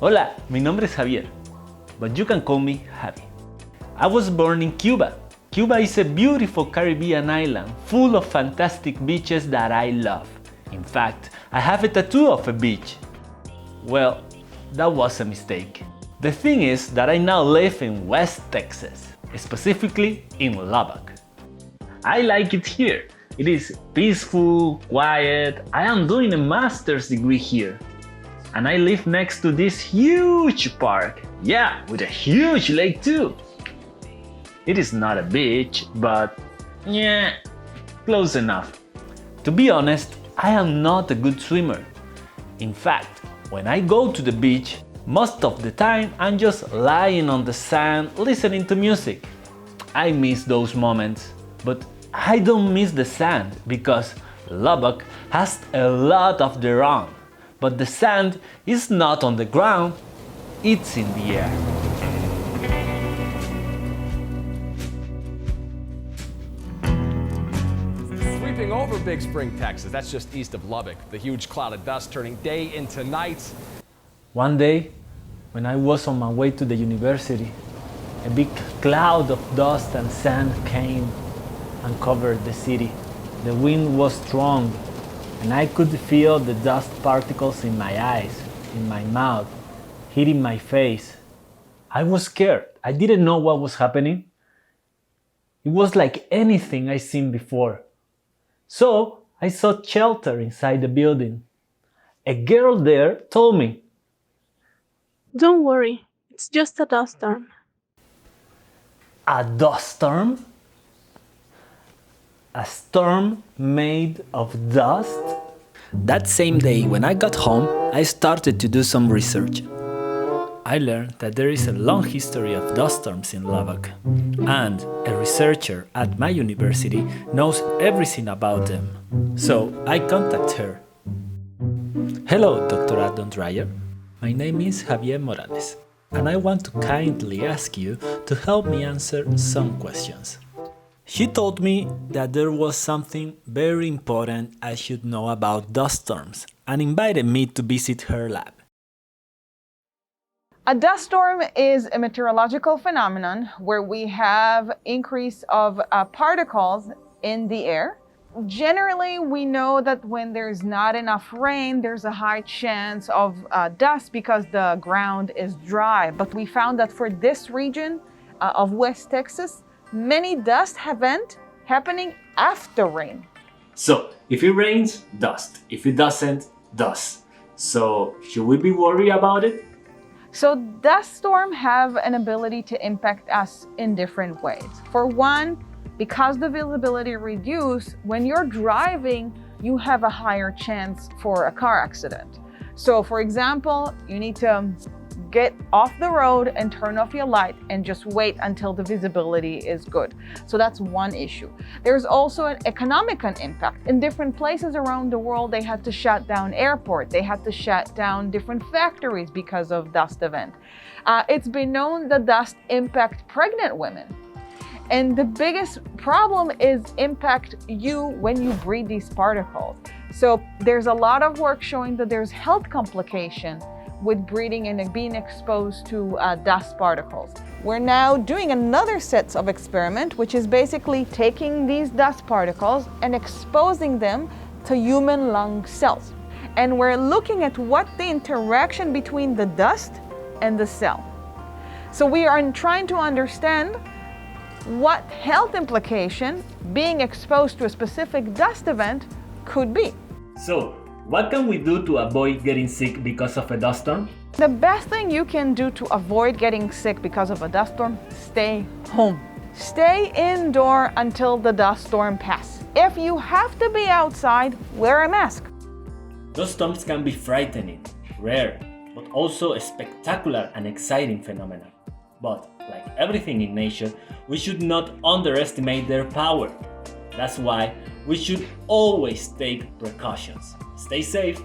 Hola, mi nombre es Javier, but you can call me Javi. I was born in Cuba. Cuba is a beautiful Caribbean island full of fantastic beaches that I love. In fact, I have a tattoo of a beach. Well, that was a mistake. The thing is that I now live in West Texas, specifically in Lubbock. I like it here. It is peaceful, quiet. I am doing a master's degree here. And I live next to this huge park. Yeah, with a huge lake too. It is not a beach, but yeah, close enough. To be honest, I am not a good swimmer. In fact, when I go to the beach, most of the time I'm just lying on the sand listening to music. I miss those moments, but I don't miss the sand because Lubbock has a lot of their own. But the sand is not on the ground, it's in the air. Sweeping over Big Spring, Texas, that's just east of Lubbock. The huge cloud of dust turning day into night. One day, when I was on my way to the university, a big cloud of dust and sand came and covered the city. The wind was strong, and I could feel the dust particles in my eyes, in my mouth, hitting my face. I was scared. I didn't know what was happening. It was like anything I'd seen before. So I sought shelter inside the building. A girl there told me, Don't worry, it's just a dust storm. "A dust storm? A storm made of dust?" That same day, when I got home, I started to do some research. I learned that there is a long history of dust storms in Lubbock, and a researcher at my university knows everything about them. So I contacted her. "Hello, Dr. Adon Dreyer. My name is Javier Morales, and I want to kindly ask you to help me answer some questions." She told me that there was something very important I should know about dust storms and invited me to visit her lab. A dust storm is a meteorological phenomenon where we have increase of particles in the air. Generally, we know that when there's not enough rain, there's a high chance of dust because the ground is dry. But we found that for this region of West Texas, many dust events happening after rain. So, if it rains, dust. If it doesn't, dust. So, should we be worried about it? So dust storms have an ability to impact us in different ways. For one, because the visibility reduces, when you're driving, you have a higher chance for a car accident. So for example, you need to get off the road and turn off your light and just wait until the visibility is good. So that's one issue. There's also an economic impact. In different places around the world, they had to shut down airports. They had to shut down different factories because of dust event. It's been known that dust impact pregnant women. And the biggest problem is impact you when you breathe these particles. So there's a lot of work showing that there's health complications with breathing and being exposed to dust particles. We're now doing another set of experiment, which is basically taking these dust particles and exposing them to human lung cells. And we're looking at what the interaction between the dust and the cell. So we are trying to understand what health implication being exposed to a specific dust event could be. So, what can we do to avoid getting sick because of a dust storm? The best thing you can do to avoid getting sick because of a dust storm, stay home. Stay indoor until the dust storm passes. If you have to be outside, wear a mask. Dust storms can be frightening, rare, but also a spectacular and exciting phenomenon. But, like everything in nature, we should not underestimate their power. That's why we should always take precautions. Stay safe